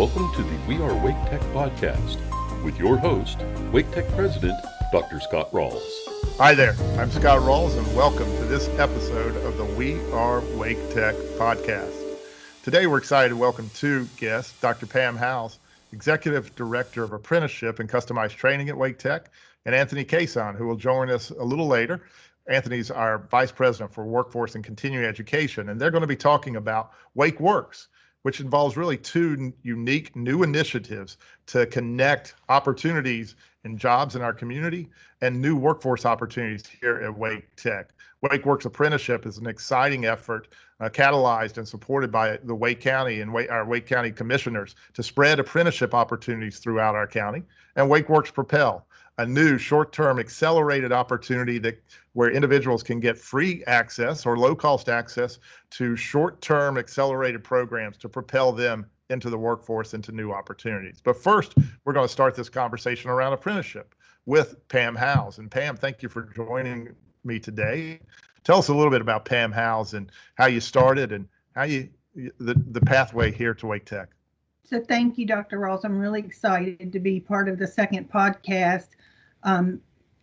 Welcome to the We Are Wake Tech podcast with your host, Wake Tech President, Dr. Scott Ralls. Hi there, I'm Scott Ralls, and welcome to this episode of the We Are Wake Tech podcast. Today, we're excited to welcome two guests, Dr. Pam Howze, Executive Director of Apprenticeship and Customized Training at Wake Tech, and Anthony Caison, who will join us a little later. Anthony's our Vice President for Workforce and Continuing Education, and they're going to be talking about WakeWorks, which involves really two unique new initiatives to connect opportunities and jobs in our community and new workforce opportunities here at Wake Tech. WakeWorks Apprenticeship is an exciting effort catalyzed and supported by the Wake County and our Wake County commissioners to spread apprenticeship opportunities throughout our county, and WakeWorks Propel, a new short-term accelerated opportunity where individuals can get free access or low-cost access to short-term accelerated programs to propel them into the workforce, into new opportunities. But first, we're going to start this conversation around apprenticeship with Pam Howze. And Pam, thank you for joining me today. Tell us a little bit about Pam Howze and how you started and how the pathway here to Wake Tech. So thank you, Dr. Ross. I'm really excited to be part of the second podcast.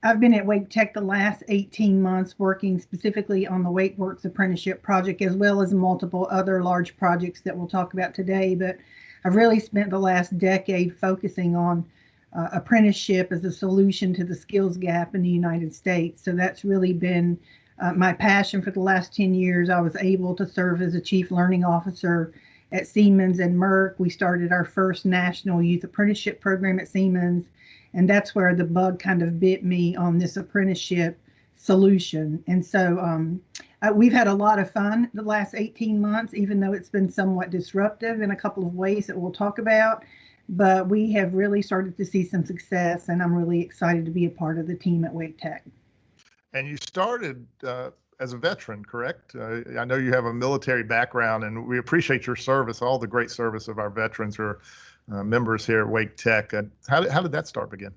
I've been at Wake Tech the last 18 months working specifically on the WakeWorks Apprenticeship project, as well as multiple other large projects that we'll talk about today. But I've really spent the last decade focusing on apprenticeship as a solution to the skills gap in the United States. So that's really been my passion for the last 10 years. I was able to serve as a Chief Learning Officer at Siemens and Merck. We started our first national youth apprenticeship program at Siemens. And that's where the bug kind of bit me on this apprenticeship solution. And so we've had a lot of fun the last 18 months, even though it's been somewhat disruptive in a couple of ways that we'll talk about. But we have really started to see some success, and I'm really excited to be a part of the team at Wake Tech. And you started as a veteran, correct? I know you have a military background, and we appreciate your service, all the great service of our veterans who are members here at Wake Tech. How did that start begin?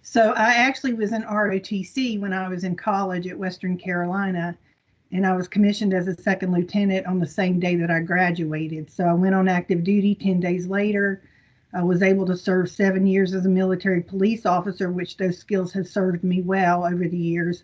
So I actually was in ROTC when I was in college at Western Carolina, and I was commissioned as a second lieutenant on the same day that I graduated. So I went on active duty 10 days later. I was able to serve 7 years as a military police officer, which those skills have served me well over the years.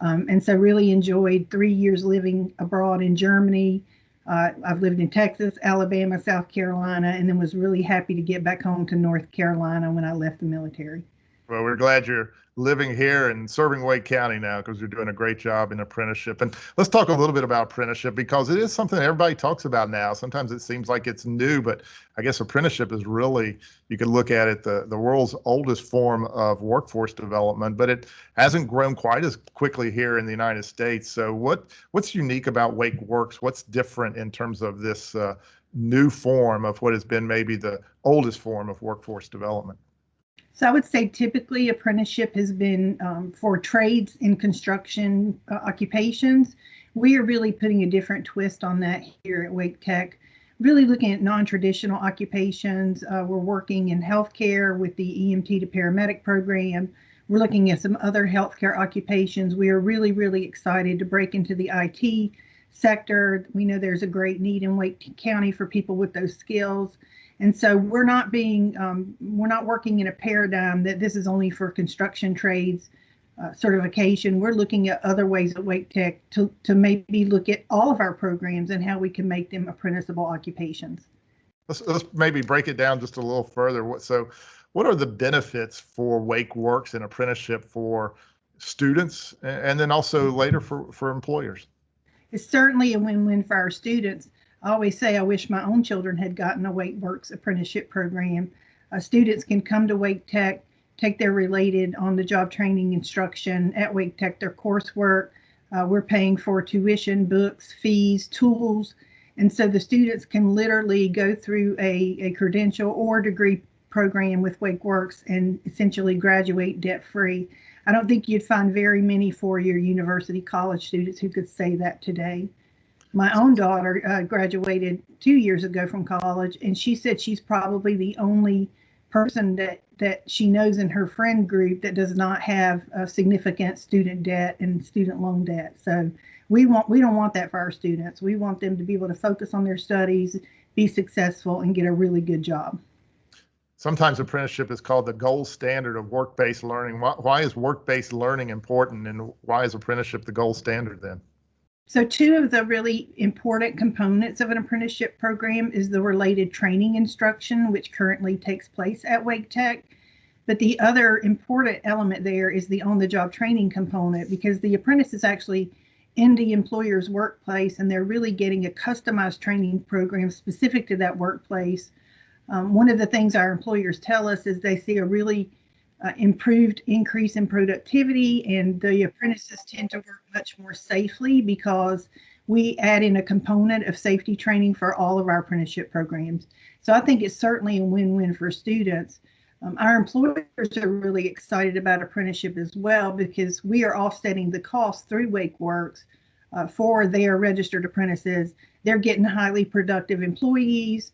And so really enjoyed 3 years living abroad in Germany. I've lived in Texas, Alabama, South Carolina, and then was really happy to get back home to North Carolina when I left the military. Well, we're glad you're living here and serving Wake County now because you're doing a great job in apprenticeship. And let's talk a little bit about apprenticeship because it is something everybody talks about now. Sometimes it seems like it's new, but I guess apprenticeship is really, you could look at it, the world's oldest form of workforce development, but it hasn't grown quite as quickly here in the United States. So what's unique about WakeWorks? What's different in terms of this new form of what has been maybe the oldest form of workforce development? So I would say typically apprenticeship has been for trades in construction occupations. We are really putting a different twist on that here at Wake Tech, really looking at non-traditional occupations. We're working in healthcare with the EMT to Paramedic program. We're looking at some other healthcare occupations. We are really, really excited to break into the IT sector. We know there's a great need in Wake County for people with those skills. And so we're not working in a paradigm that this is only for construction trades certification. We're looking at other ways at Wake Tech to maybe look at all of our programs and how we can make them apprenticeable occupations. Let's maybe break it down just a little further. So what are the benefits for WakeWorks and apprenticeship for students and then also later for employers? It's certainly a win-win for our students. I always say I wish my own children had gotten a WakeWorks apprenticeship program. Students can come to Wake Tech, take their related on-the-job training instruction at Wake Tech, their coursework. We're paying for tuition, books, fees, tools. And so the students can literally go through a credential or degree program with WakeWorks and essentially graduate debt-free. I don't think you'd find very many four-year university college students who could say that today. My own daughter graduated 2 years ago from college, and she said she's probably the only person that she knows in her friend group that does not have significant student debt and student loan debt. So we don't want that for our students. We want them to be able to focus on their studies, be successful, and get a really good job. Sometimes apprenticeship is called the gold standard of work-based learning. Why is work-based learning important, and why is apprenticeship the gold standard then? So two of the really important components of an apprenticeship program is the related training instruction, which currently takes place at Wake Tech. But the other important element there is the on-the-job training component, because the apprentice is actually in the employer's workplace and they're really getting a customized training program specific to that workplace. One of the things our employers tell us is they see a really improved increase in productivity, and the apprentices tend to work much more safely because we add in a component of safety training for all of our apprenticeship programs. So I think it's certainly a win-win for students. Our employers are really excited about apprenticeship as well, because we are offsetting the cost through WakeWorks for their registered apprentices. They're getting highly productive employees.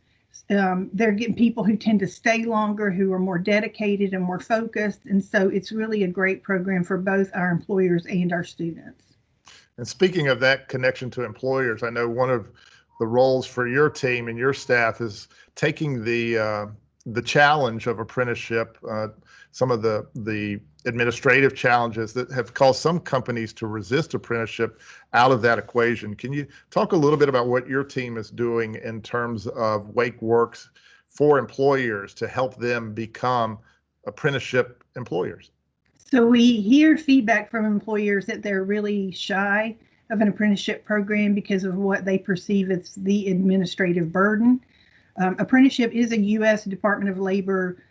They're getting people who tend to stay longer, who are more dedicated and more focused. And so it's really a great program for both our employers and our students. And speaking of that connection to employers, I know one of the roles for your team and your staff is taking the challenge of apprenticeship, some of the administrative challenges that have caused some companies to resist apprenticeship out of that equation. Can you talk a little bit about what your team is doing in terms of WakeWorks for employers to help them become apprenticeship employers? So we hear feedback from employers that they're really shy of an apprenticeship program because of what they perceive as the administrative burden. Apprenticeship is a U.S. Department of Labor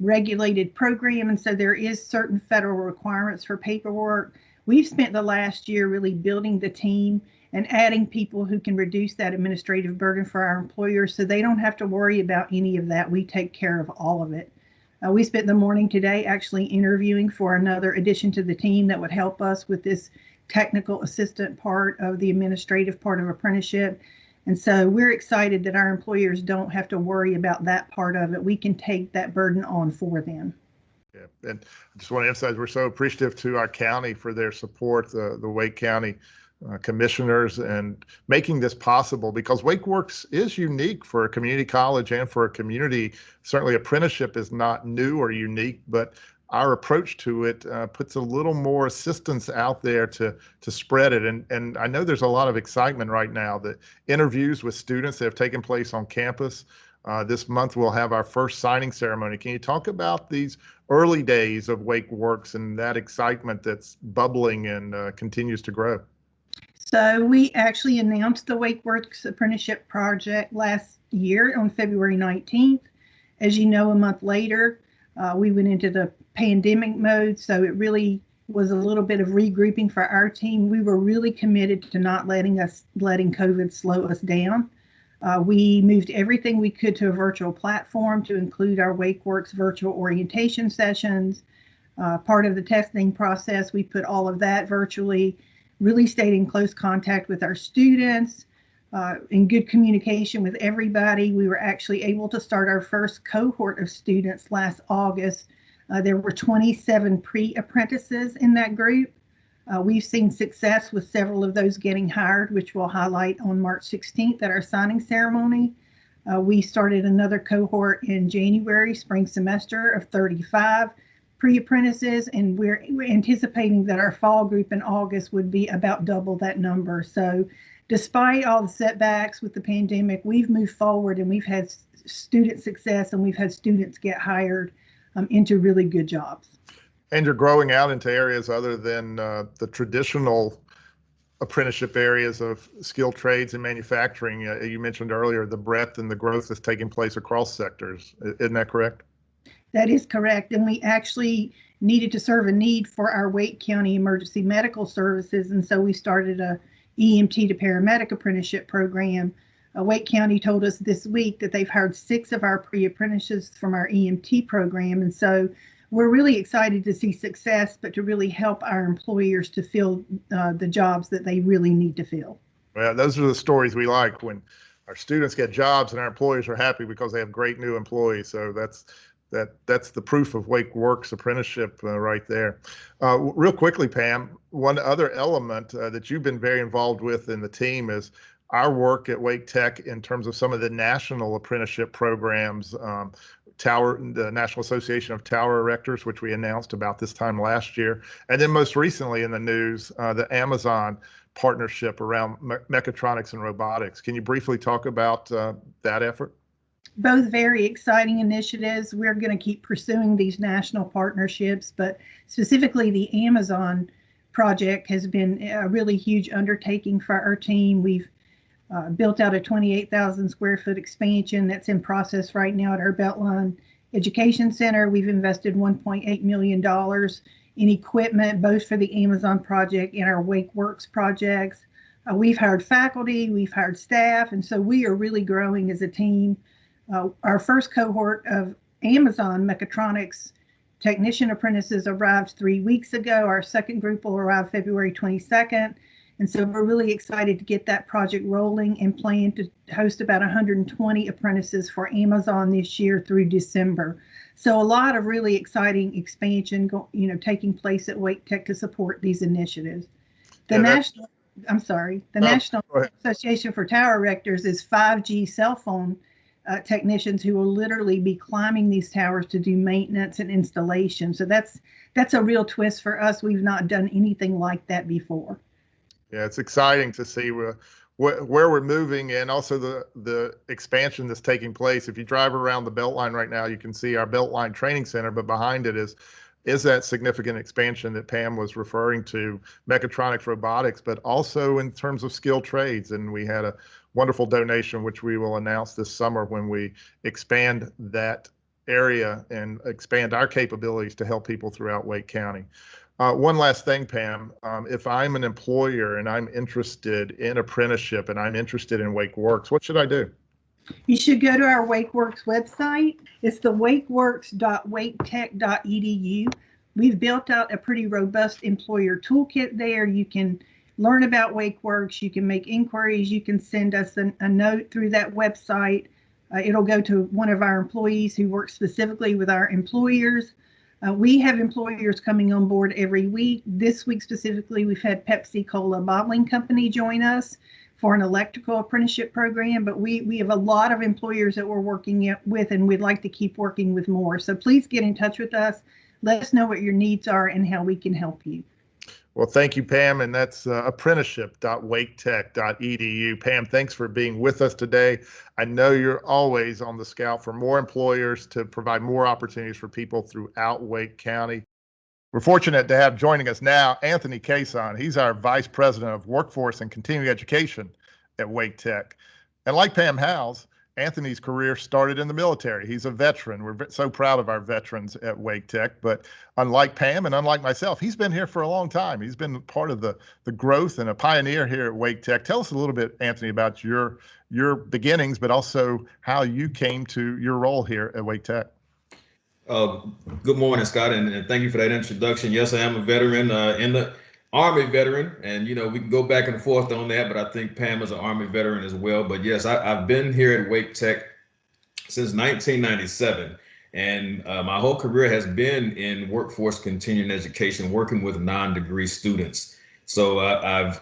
regulated program, and so there is certain federal requirements for paperwork. We've spent the last year really building the team and adding people who can reduce that administrative burden for our employers, so they don't have to worry about any of that. We take care of all of it. We spent the morning today actually interviewing for another addition to the team that would help us with this technical assistant part of the administrative part of apprenticeship. And so we're excited that our employers don't have to worry about that part of it. We can take that burden on for them. Yeah, and I just want to emphasize we're so appreciative to our county for their support, the Wake County commissioners, and making this possible, because WakeWorks is unique for a community college and for a community. Certainly apprenticeship is not new or unique, but our approach to it puts a little more assistance out there to spread it. And I know there's a lot of excitement right now. The interviews with students that have taken place on campus. This month we'll have our first signing ceremony. Can you talk about these early days of WakeWorks and that excitement that's bubbling and continues to grow? So we actually announced the WakeWorks Apprenticeship Project last year on February 19th. As you know, a month later, we went into the pandemic mode, so it really was a little bit of regrouping for our team. We were really committed to not letting COVID slow us down. We moved everything we could to a virtual platform to include our WakeWorks virtual orientation sessions. Part of the testing process, we put all of that virtually, really stayed in close contact with our students, in good communication with everybody. We were actually able to start our first cohort of students last August. There were 27 pre-apprentices in that group. We've seen success with several of those getting hired, which we'll highlight on March 16th at our signing ceremony. We started another cohort in January, spring semester, of 35 pre-apprentices, and we're anticipating that our fall group in August would be about double that number. So despite all the setbacks with the pandemic, we've moved forward and we've had student success, and we've had students get hired into really good jobs. And you're growing out into areas other than the traditional apprenticeship areas of skilled trades and manufacturing. You mentioned earlier the breadth and the growth that's taking place across sectors. Isn't that correct? That is correct. And we actually needed to serve a need for our Wake County Emergency Medical Services. And so we started a EMT to Paramedic apprenticeship program. Wake County told us this week that they've hired 6 of our pre-apprentices from our EMT program. And so we're really excited to see success, but to really help our employers to fill the jobs that they really need to fill. Well, those are the stories we like, when our students get jobs and our employers are happy because they have great new employees. So that's the proof of WakeWorks apprenticeship right there. Real quickly, Pam, one other element that you've been very involved with in the team is our work at Wake Tech in terms of some of the national apprenticeship programs. the National Association of Tower Erectors, which we announced about this time last year. And then most recently in the news, the Amazon partnership around mechatronics and robotics. Can you briefly talk about that effort? Both very exciting initiatives. We're going to keep pursuing these national partnerships, but specifically the Amazon project has been a really huge undertaking for our team. We've built out a 28,000 square foot expansion that's in process right now at our Beltline Education Center. We've invested $1.8 million in equipment, both for the Amazon project and our WakeWorks projects. We've hired faculty, we've hired staff, and so we are really growing as a team. Our first cohort of Amazon Mechatronics technician apprentices arrived 3 weeks ago. Our second group will arrive February 22nd. And so we're really excited to get that project rolling and plan to host about 120 apprentices for Amazon this year through December. So a lot of really exciting expansion, taking place at Wake Tech to support these initiatives. The National Association for Tower Erectors is 5G cell phone technicians who will literally be climbing these towers to do maintenance and installation. So that's a real twist for us. We've not done anything like that before. Yeah, it's exciting to see where we're moving, and also the expansion that's taking place. If you drive around the Beltline right now, you can see our Beltline Training Center, but behind it is that significant expansion that Pam was referring to, mechatronics, robotics, but also in terms of skilled trades. And we had a wonderful donation, which we will announce this summer when we expand that area and expand our capabilities to help people throughout Wake County. One last thing, Pam, if I'm an employer and I'm interested in apprenticeship and I'm interested in WakeWorks, what should I do? You should go to our WakeWorks website. It's the wakeworks.waketech.edu. We've built out a pretty robust employer toolkit there. You can learn about WakeWorks. You can make inquiries. You can send us a note through that website. It'll go to one of our employees who works specifically with our employers. We have employers coming on board every week. This week specifically, we've had Pepsi Cola Bottling Company join us for an electrical apprenticeship program, but we have a lot of employers that we're working with, and we'd like to keep working with more. So please get in touch with us. Let us know what your needs are and how we can help you. Well, thank you, Pam, and that's apprenticeship.waketech.edu. Pam, thanks for being with us today. I know you're always on the scout for more employers to provide more opportunities for people throughout Wake County. We're fortunate to have joining us now Anthony Caison. He's our Vice President of Workforce and Continuing Education at Wake Tech. And like Pam Howze, Anthony's career started in the military. He's a veteran. We're so proud of our veterans at Wake Tech. But unlike Pam and unlike myself, he's been here for a long time. He's been part of the growth and a pioneer here at Wake Tech. Tell us a little bit, Anthony, about your beginnings, but also how you came to your role here at Wake Tech. Good morning, Scott, and thank you for that introduction. Yes, I am a veteran, in the Army veteran, and we can go back and forth on that, but I think Pam is an Army veteran as well. But yes, I've been here at Wake Tech since 1997, and my whole career has been in workforce continuing education, working with non-degree students. So I've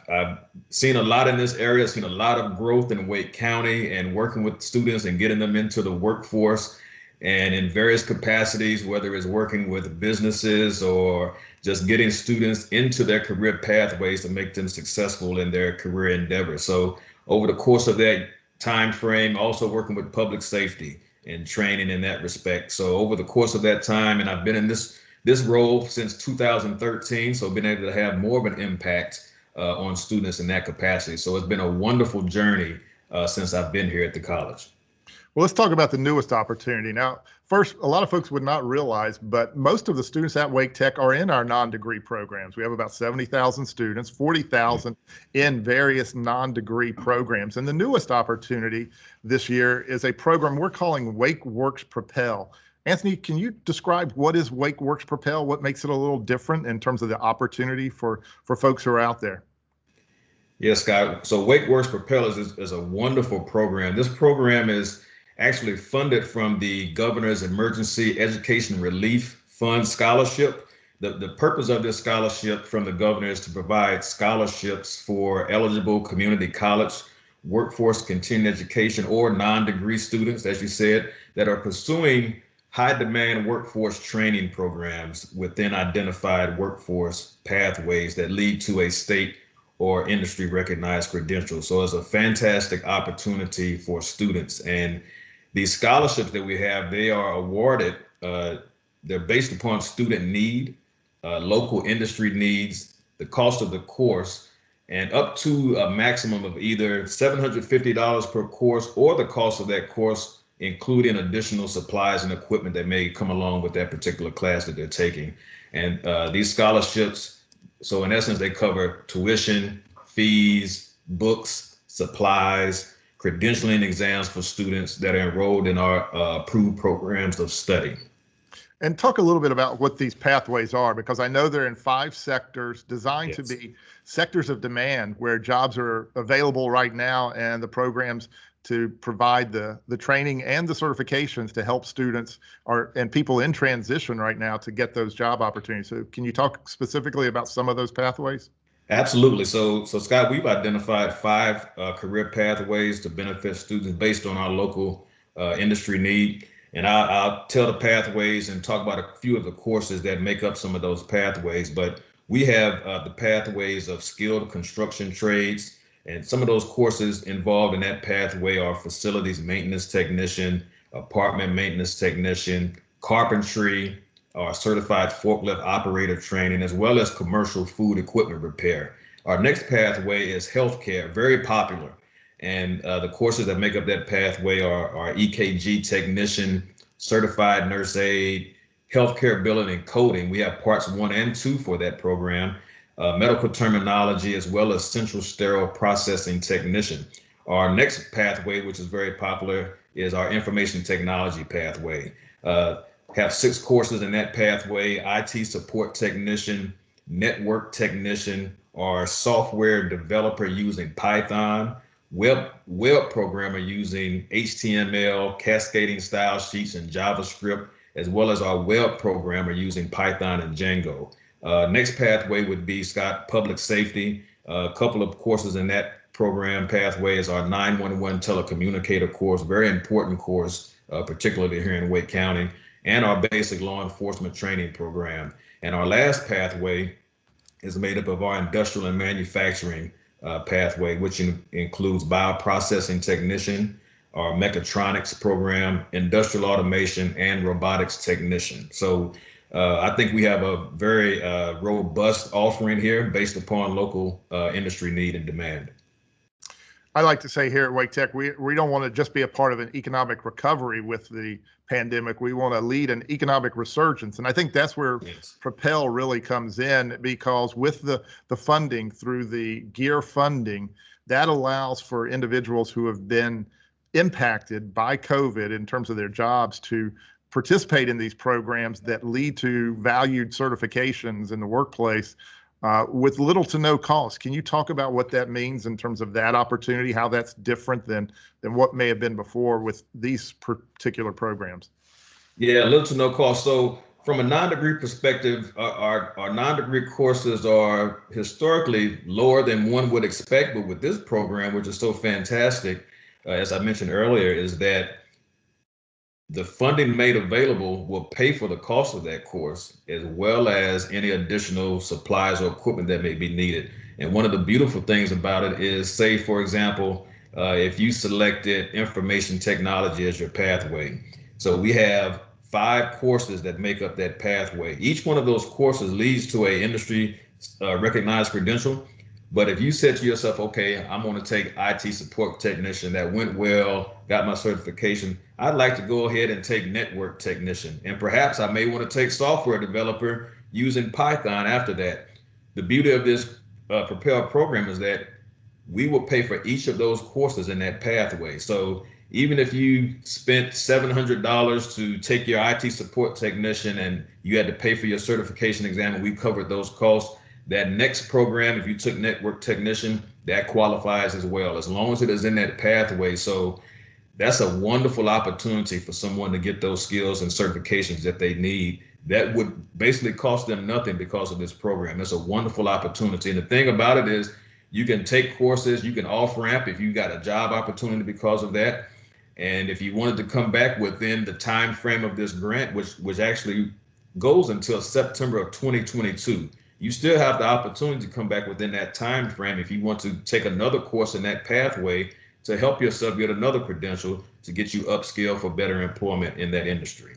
seen a lot in this area, seen a lot of growth in Wake County, and working with students and getting them into the workforce and in various capacities, whether it's working with businesses or just getting students into their career pathways to make them successful in their career endeavors. So over the course of that time frame, also working with public safety and training in that respect. So over the course of that time, and I've been in this role since 2013, so been able to have more of an impact on students in that capacity. So it's been a wonderful journey since I've been here at the college. Well, let's talk about the newest opportunity. Now, first, a lot of folks would not realize, but most of the students at Wake Tech are in our non-degree programs. We have about 70,000 students, 40,000 in various non-degree programs. And the newest opportunity this year is a program we're calling WakeWorks Propel. Anthony, can you describe what is WakeWorks Propel? What makes it a little different in terms of the opportunity for folks who are out there? Yes, Scott. So WakeWorks Propel is a wonderful program. This program is actually funded from the Governor's Emergency Education Relief Fund scholarship. The purpose of this scholarship from the governor is to provide scholarships for eligible community college, workforce continuing education, or non-degree students, as you said, that are pursuing high demand workforce training programs within identified workforce pathways that lead to a state or industry recognized credential. So it's a fantastic opportunity for students. And these scholarships that we have, they are awarded, they're based upon student need, local industry needs, the cost of the course, and up to a maximum of either $750 per course or the cost of that course, including additional supplies and equipment that may come along with that particular class that they're taking. And these scholarships, so in essence, they cover tuition, fees, books, supplies, credentialing exams for students that are enrolled in our approved programs of study. And talk a little bit about what these pathways are, because I know they're in 5 sectors designed to be sectors of demand where jobs are available right now, and the programs to provide the training and the certifications to help students and people in transition right now to get those job opportunities. So can you talk specifically about some of those pathways? Absolutely. So Scott, we've identified 5 career pathways to benefit students based on our local industry need. And I'll tell the pathways and talk about a few of the courses that make up some of those pathways. But we have the pathways of skilled construction trades. And some of those courses involved in that pathway are facilities maintenance technician, apartment maintenance technician, carpentry, or certified forklift operator training, as well as commercial food equipment repair. Our next pathway is healthcare, very popular. And the courses that make up that pathway are EKG technician, certified nurse aide, healthcare billing and coding. We have parts 1 and 2 for that program, medical terminology, as well as central sterile processing technician. Our next pathway, which is very popular, is our information technology pathway. Have 6 courses in that pathway: IT support technician, network technician, or software developer using Python, web programmer using HTML, cascading style sheets, and JavaScript, as well as our web programmer using Python and Django. Next pathway would be, Scott, public safety. A couple of courses in that program pathway is our 911 telecommunicator course, very important course, particularly here in Wake County, and our basic law enforcement training program. And our last pathway is made up of our industrial and manufacturing pathway, which includes bioprocessing technician, our mechatronics program, industrial automation, and robotics technician. So I think we have a very robust offering here based upon local industry need and demand. I like to say here at Wake Tech, we don't want to just be a part of an economic recovery with the pandemic. We want to lead an economic resurgence. And I think that's where Propel really comes in, because with the funding through the GEAR funding, that allows for individuals who have been impacted by COVID in terms of their jobs to participate in these programs that lead to valued certifications in the workplace with little to no cost. Can you talk about what that means in terms of that opportunity, how that's different than what may have been before with these particular programs? Yeah, little to no cost. So from a non-degree perspective, our non-degree courses are historically lower than one would expect, but with this program, which is so fantastic, as I mentioned earlier, is that the funding made available will pay for the cost of that course, as well as any additional supplies or equipment that may be needed. And one of the beautiful things about it is, say, for example, if you selected information technology as your pathway. So we have 5 courses that make up that pathway. Each one of those courses leads to a industry recognized credential. But if you said to yourself, okay, I'm going to take IT support technician, that went well, got my certification, I'd like to go ahead and take network technician. And perhaps I may want to take software developer using Python after that. The beauty of this Propel program is that we will pay for each of those courses in that pathway. So even if you spent $700 to take your IT support technician and you had to pay for your certification exam and we covered those costs, that next program, if you took network technician, that qualifies as well, as long as it is in that pathway. So that's a wonderful opportunity for someone to get those skills and certifications that they need. That would basically cost them nothing because of this program. It's a wonderful opportunity. And the thing about it is you can take courses, you can off ramp if you got a job opportunity because of that. And if you wanted to come back within the time frame of this grant, which actually goes until September of 2022, you still have the opportunity to come back within that time frame if you want to take another course in that pathway to help yourself get another credential to get you upscale for better employment in that industry.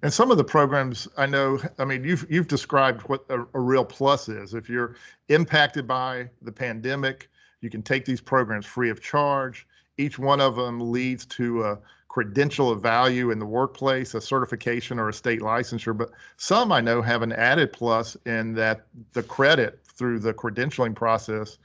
And some of the programs I know, I mean, you've described what a real plus is. If you're impacted by the pandemic, you can take these programs free of charge. Each one of them leads to a credential of value in the workplace, a certification or a state licensure. But some I know have an added plus in that the credit through the credentialing process,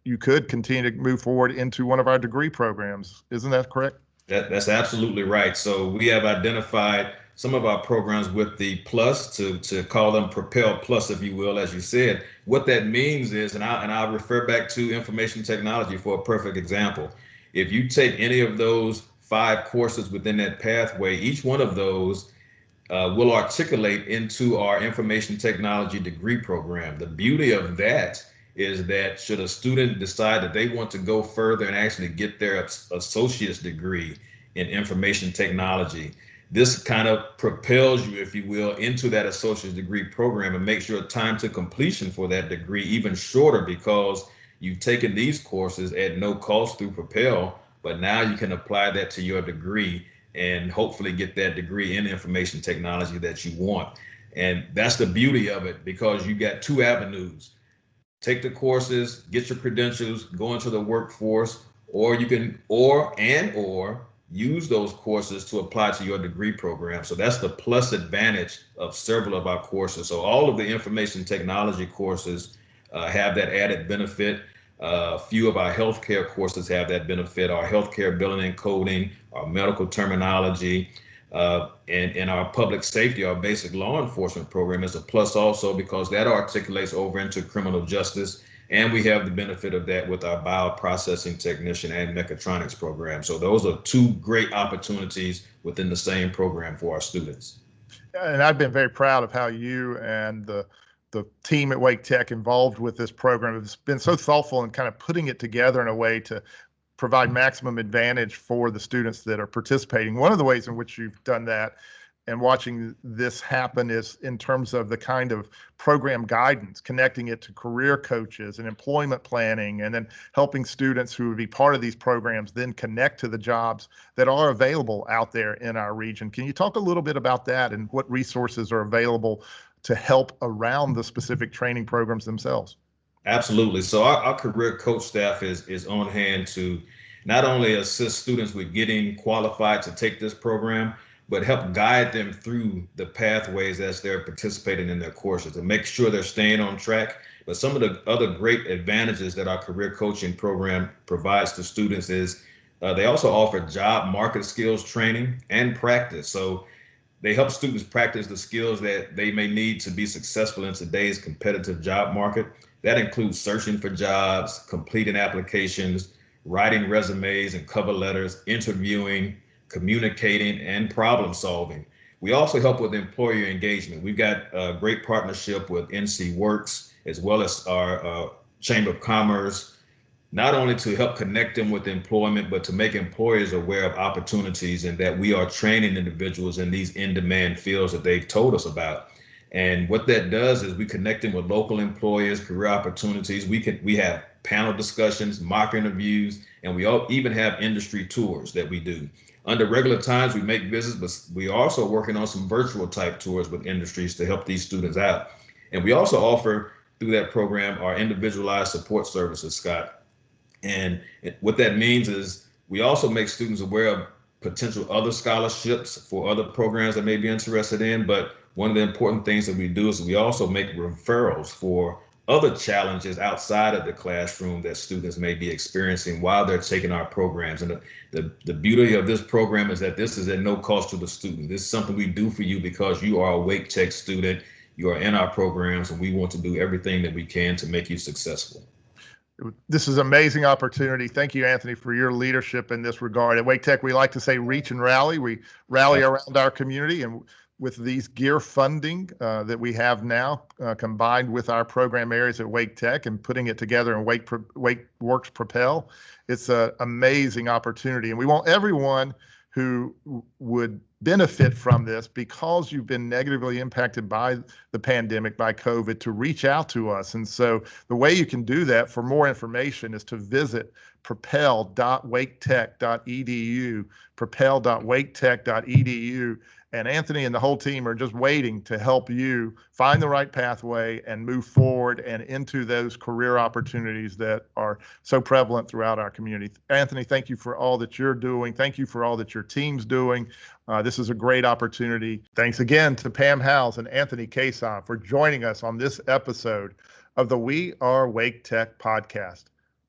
you could continue to move forward into one of our degree programs. Isn't that correct? That's absolutely right. So we have identified some of our programs with the plus to call them Propel Plus, if you will, as you said. What that means is, and I'll refer back to information technology for a perfect example. If you take any of those 5 courses within that pathway, each one of those will articulate into our information technology degree program. The beauty of that is that should a student decide that they want to go further and actually get their associate's degree in information technology, this kind of propels you, if you will, into that associate's degree program and makes your time to completion for that degree even shorter because you've taken these courses at no cost through Propel, but now you can apply that to your degree and hopefully get that degree in information technology that you want. And that's the beauty of it, because you got 2 avenues. Take the courses, get your credentials, go into the workforce, or you can or use those courses to apply to your degree program. So that's the plus advantage of several of our courses. So all of the information technology courses have that added benefit. A few of our healthcare courses have that benefit. Our healthcare billing and coding, our medical terminology, and our public safety, our basic law enforcement program is a plus also because that articulates over into criminal justice. And we have the benefit of that with our bioprocessing technician and mechatronics program. So those are 2 great opportunities within the same program for our students. And I've been very proud of how you and the team at Wake Tech involved with this program has been so thoughtful in kind of putting it together in a way to provide maximum advantage for the students that are participating. One of the ways in which you've done that and watching this happen is in terms of the kind of program guidance, connecting it to career coaches and employment planning, and then helping students who would be part of these programs then connect to the jobs that are available out there in our region. Can you talk a little bit about that and what resources are available to help around the specific training programs themselves? Absolutely. So our career coach staff is on hand to not only assist students with getting qualified to take this program, but help guide them through the pathways as they're participating in their courses to make sure they're staying on track. But some of the other great advantages that our career coaching program provides to students is they also offer job market skills training and practice. So they help students practice the skills that they may need to be successful in today's competitive job market. That includes searching for jobs, completing applications, writing resumes and cover letters, interviewing, communicating, and problem solving. We also help with employer engagement. We've got a great partnership with NC Works as well as our Chamber of Commerce, not only to help connect them with employment, but to make employers aware of opportunities and that we are training individuals in these in-demand fields that they've told us about. And what that does is we connect them with local employers, career opportunities. We have panel discussions, mock interviews, and we even have industry tours that we do. Under regular times, we make visits, but we are also working on some virtual type tours with industries to help these students out. And we also offer through that program our individualized support services, Scott. And what that means is we also make students aware of potential other scholarships for other programs that may be interested in. But one of the important things that we do is we also make referrals for other challenges outside of the classroom that students may be experiencing while they're taking our programs. And the beauty of this program is that this is at no cost to the student. This is something we do for you because you are a Wake Tech student. You are in our programs, and we want to do everything that we can to make you successful. This is an amazing opportunity. Thank you, Anthony, for your leadership in this regard. At Wake Tech, we like to say reach and rally. We rally around our community, and with these gear funding that we have now, combined with our program areas at Wake Tech and putting it together in WakeWorks Propel, it's an amazing opportunity. And we want everyone who would benefit from this, because you've been negatively impacted by the pandemic, by COVID, to reach out to us. And so the way you can do that for more information is to visit propel.waketech.edu, propel.waketech.edu. And Anthony and the whole team are just waiting to help you find the right pathway and move forward and into those career opportunities that are so prevalent throughout our community. Anthony, thank you for all that you're doing. Thank you for all that your team's doing. This is a great opportunity. Thanks again to Pam Howze and Anthony Caison for joining us on this episode of the We Are Wake Tech podcast.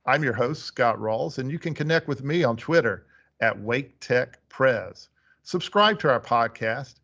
I'm your host, Scott Ralls, and you can connect with me on Twitter at WakeTechPrez. Subscribe to our podcast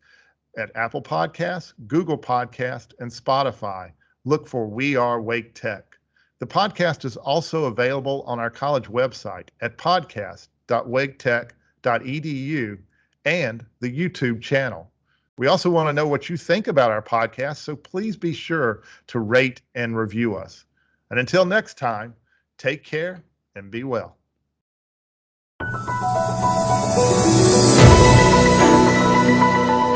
at Apple Podcasts, Google Podcasts, and Spotify. Look for We Are Wake Tech. The podcast is also available on our college website at podcast.waketech.edu and the YouTube channel. We also want to know what you think about our podcast, so please be sure to rate and review us. And until next time, take care and be well.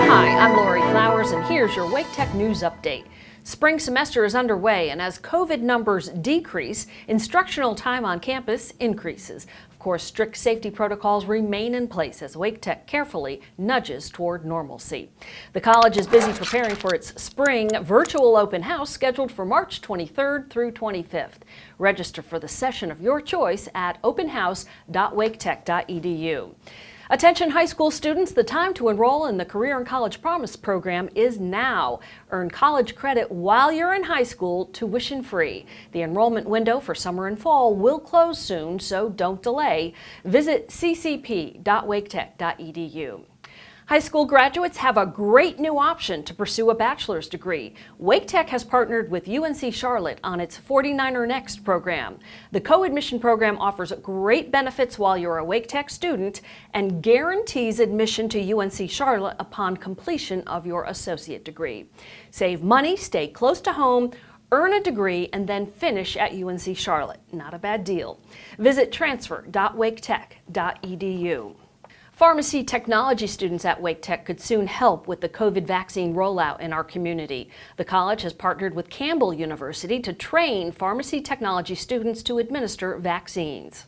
Hi, I'm Laurie Clowers, and here's your Wake Tech News Update. Spring semester is underway, and as COVID numbers decrease, instructional time on campus increases. Of course, strict safety protocols remain in place as Wake Tech carefully nudges toward normalcy. The college is busy preparing for its spring virtual open house scheduled for March 23rd through 25th. Register for the session of your choice at openhouse.waketech.edu. Attention high school students, the time to enroll in the Career and College Promise program is now. Earn college credit while you're in high school, tuition free. The enrollment window for summer and fall will close soon, so don't delay. Visit ccp.waketech.edu. High school graduates have a great new option to pursue a bachelor's degree. Wake Tech has partnered with UNC Charlotte on its 49er Next program. The co-admission program offers great benefits while you're a Wake Tech student and guarantees admission to UNC Charlotte upon completion of your associate degree. Save money, stay close to home, earn a degree, and then finish at UNC Charlotte. Not a bad deal. Visit transfer.waketech.edu. Pharmacy technology students at Wake Tech could soon help with the COVID vaccine rollout in our community. The college has partnered with Campbell University to train pharmacy technology students to administer vaccines.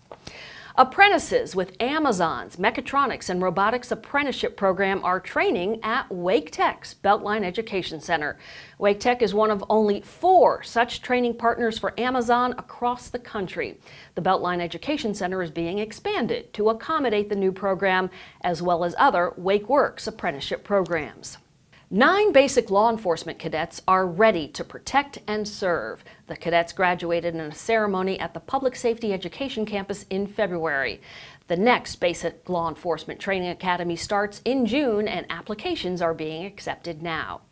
Apprentices with Amazon's Mechatronics and Robotics Apprenticeship program are training at Wake Tech's Beltline Education Center. Wake Tech is one of only 4 such training partners for Amazon across the country. The Beltline Education Center is being expanded to accommodate the new program as well as other WakeWorks apprenticeship programs. 9 basic law enforcement cadets are ready to protect and serve. The cadets graduated in a ceremony at the Public Safety Education Campus in February. The next Basic Law Enforcement Training Academy starts in June, and applications are being accepted now.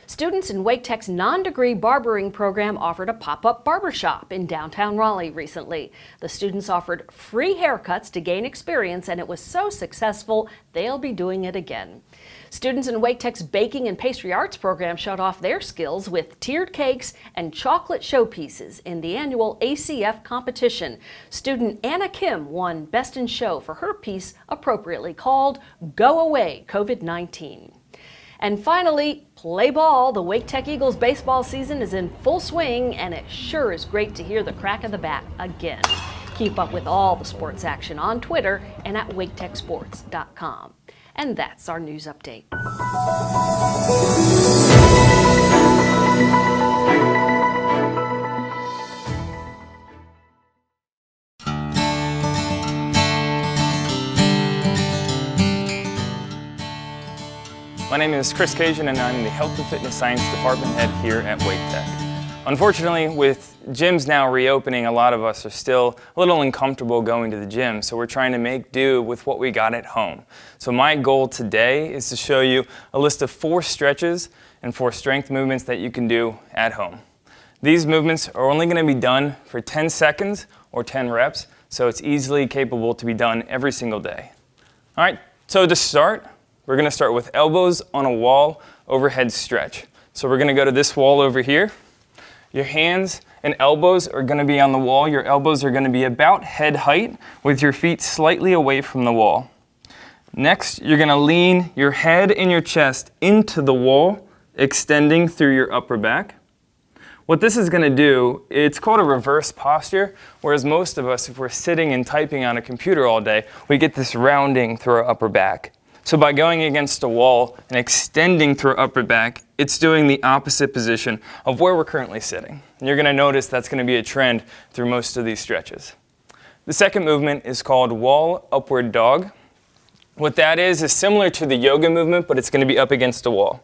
Students in Wake Tech's non-degree barbering program offered a pop-up barbershop in downtown Raleigh recently. The students offered free haircuts to gain experience, and it was so successful they'll be doing it again. Students in Wake Tech's baking and pastry arts program showed off their skills with tiered cakes and chocolate showpieces in the annual ACF competition. Student Anna Kim won Best in Show for her piece appropriately called Go Away COVID-19. And finally, play ball. The Wake Tech Eagles baseball season is in full swing, and it sure is great to hear the crack of the bat again. Keep up with all the sports action on Twitter and at waketechsports.com. And that's our news update. My name is Chris Caison, and I'm the Health and Fitness Science Department Head here at Wake Tech. Unfortunately, with gyms now reopening, a lot of us are still a little uncomfortable going to the gym, so we're trying to make do with what we got at home. So my goal today is to show you a list of 4 stretches and 4 strength movements that you can do at home. These movements are only going to be done for 10 seconds or 10 reps, so it's easily capable to be done every single day. All right, so to start, we're going to start with elbows on a wall overhead stretch. So we're going to go to this wall over here. Your hands and elbows are going to be on the wall. Your elbows are going to be about head height with your feet slightly away from the wall. Next, you're going to lean your head and your chest into the wall, extending through your upper back. What this is going to do, it's called a reverse posture, whereas most of us, if we're sitting and typing on a computer all day, we get this rounding through our upper back. So by going against a wall and extending through our upper back, it's doing the opposite position of where we're currently sitting. And you're going to notice that's going to be a trend through most of these stretches. The second movement is called wall upward dog. What that is similar to the yoga movement, but it's going to be up against a wall.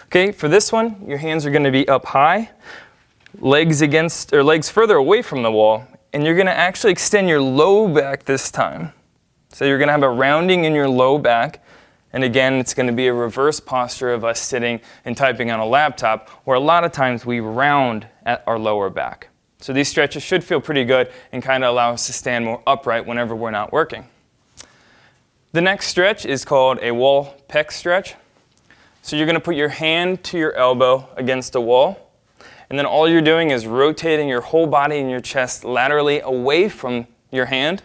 Okay, for this one, your hands are going to be up high, legs further away from the wall, and you're going to actually extend your low back this time. So you're going to have a rounding in your low back, and again, it's going to be a reverse posture of us sitting and typing on a laptop, where a lot of times we round at our lower back. So these stretches should feel pretty good and kind of allow us to stand more upright whenever we're not working. The next stretch is called a wall Peck stretch. So you're going to put your hand to your elbow against a wall, and then all you're doing is rotating your whole body and your chest laterally away from your hand,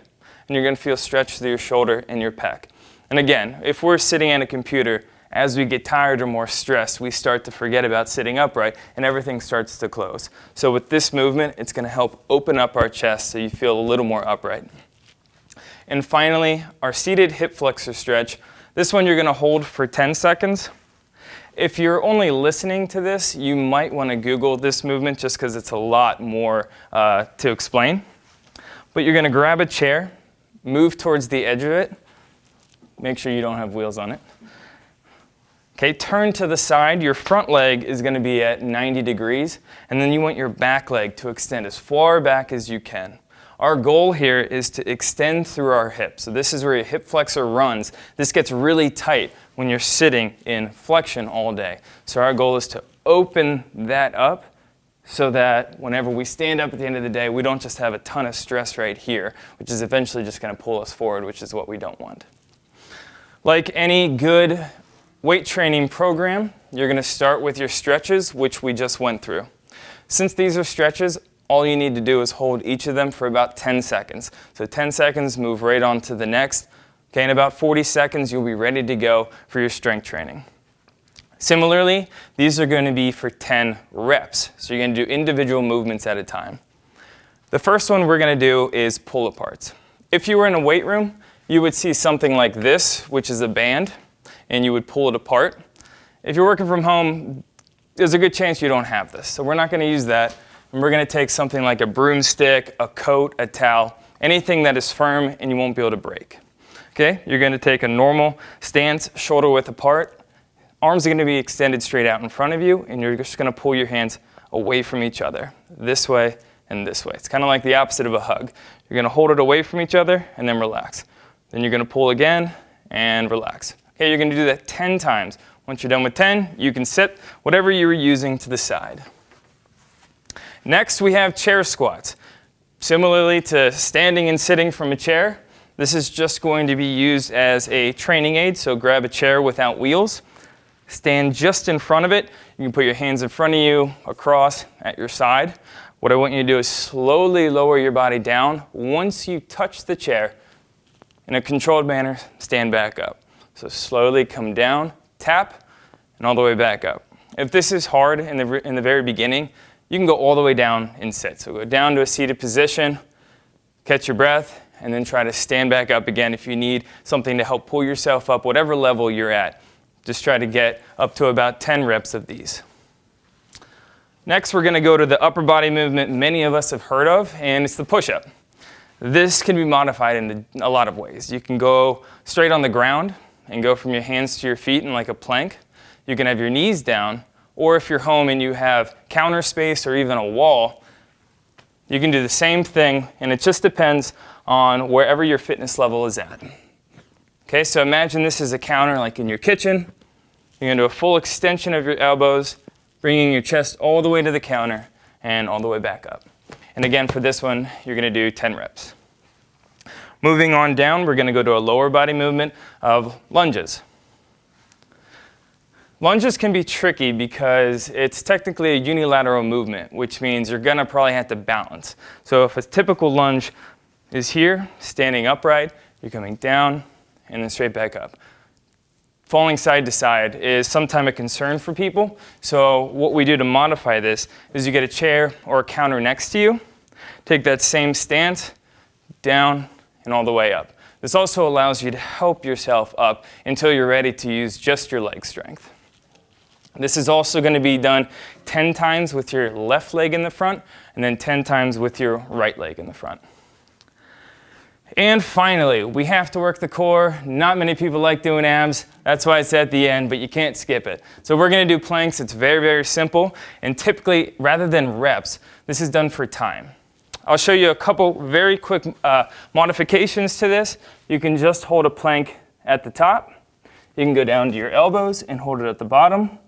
and you're going to feel stretch through your shoulder and your pec. And again, if we're sitting at a computer, as we get tired or more stressed, we start to forget about sitting upright, and everything starts to close. So with this movement, it's going to help open up our chest so you feel a little more upright. And finally, our seated hip flexor stretch. This one you're going to hold for 10 seconds. If you're only listening to this, you might want to Google this movement just because it's a lot more to explain. But you're going to grab a chair, move towards the edge of it. Make sure you don't have wheels on it. Okay, turn to the side. Your front leg is going to be at 90 degrees, and then you want your back leg to extend as far back as you can. Our goal here is to extend through our hips. So this is where your hip flexor runs. This gets really tight when you're sitting in flexion all day. So our goal is to open that up so that whenever we stand up at the end of the day, we don't just have a ton of stress right here, which is eventually just going to pull us forward, which is what we don't want. Like any good weight training program, you're going to start with your stretches, which we just went through. Since these are stretches, all you need to do is hold each of them for about 10 seconds. So 10 seconds, move right on to the next. Okay, in about 40 seconds, you'll be ready to go for your strength training. Similarly, these are going to be for 10 reps. So you're going to do individual movements at a time. The first one we're going to do is pull-aparts. If you were in a weight room, you would see something like this, which is a band, and you would pull it apart. If you're working from home, there's a good chance you don't have this. So we're not going to use that. And we're going to take something like a broomstick, a coat, a towel, anything that is firm and you won't be able to break. Okay, you're going to take a normal stance, shoulder width apart. Arms are going to be extended straight out in front of you, and you're just going to pull your hands away from each other, this way and this way. It's kind of like the opposite of a hug. You're going to hold it away from each other and then relax. Then you're going to pull again and relax. Okay, you're going to do that 10 times. Once you're done with 10, you can sit whatever you were using to the side. Next, we have chair squats. Similarly to standing and sitting from a chair, this is just going to be used as a training aid, so grab a chair without wheels. Stand just in front of it. You can put your hands in front of you, across, at your side. What I want you to do is slowly lower your body down. Once you touch the chair, in a controlled manner, stand back up. So slowly come down, tap, and all the way back up. If this is hard in the very beginning, you can go all the way down and sit. So go down to a seated position, catch your breath, and then try to stand back up again if you need something to help pull yourself up, whatever level you're at. Just try to get up to about 10 reps of these. Next, we're going to go to the upper body movement many of us have heard of, and it's the push-up. This can be modified in a lot of ways. You can go straight on the ground and go from your hands to your feet in like a plank. You can have your knees down, or if you're home and you have counter space or even a wall, you can do the same thing, and it just depends on wherever your fitness level is at. Okay, so imagine this is a counter like in your kitchen. You're going to do a full extension of your elbows, bringing your chest all the way to the counter and all the way back up. And again, for this one, you're going to do 10 reps. Moving on down, we're going to go to a lower body movement of lunges. Lunges can be tricky because it's technically a unilateral movement, which means you're gonna probably have to balance. So if a typical lunge is here, standing upright, you're coming down and then straight back up. Falling side to side is sometimes a concern for people. So what we do to modify this is you get a chair or a counter next to you, take that same stance, down and all the way up. This also allows you to help yourself up until you're ready to use just your leg strength. This is also going to be done 10 times with your left leg in the front and then 10 times with your right leg in the front. And finally, we have to work the core. Not many people like doing abs. That's why it's at the end, but you can't skip it. So we're going to do planks. It's very, very simple. And typically, rather than reps, this is done for time. I'll show you a couple very quick modifications to this. You can just hold a plank at the top. You can go down to your elbows and hold it at the bottom.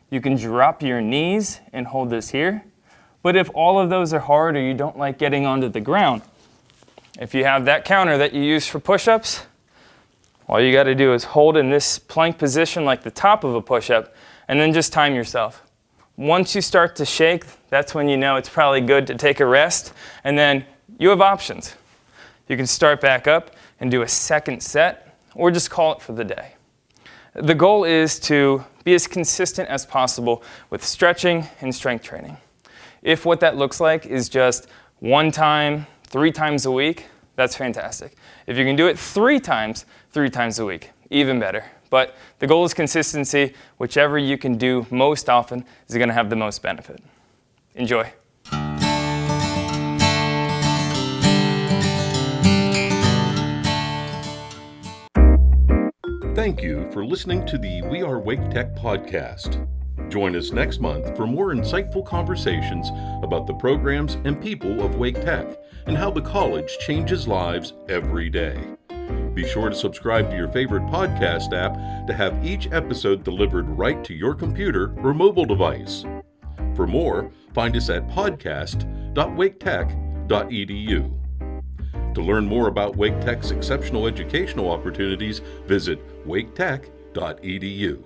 You can drop your knees and hold this here. But if all of those are hard or you don't like getting onto the ground, if you have that counter that you use for push-ups, all you got to do is hold in this plank position like the top of a push-up and then just time yourself. Once you start to shake, that's when you know it's probably good to take a rest, and then you have options. You can start back up and do a second set or just call it for the day. The goal is to be as consistent as possible with stretching and strength training. If what that looks like is just 1 time, 3 times a week, that's fantastic. If you can do it 3 times a week, even better. But the goal is consistency. Whichever you can do most often is going to have the most benefit. Enjoy. Thank you for listening to the We Are Wake Tech podcast. Join us next month for more insightful conversations about the programs and people of Wake Tech and how the college changes lives every day. Be sure to subscribe to your favorite podcast app to have each episode delivered right to your computer or mobile device. For more, find us at podcast.waketech.edu. To learn more about Wake Tech's exceptional educational opportunities, visit waketech.edu.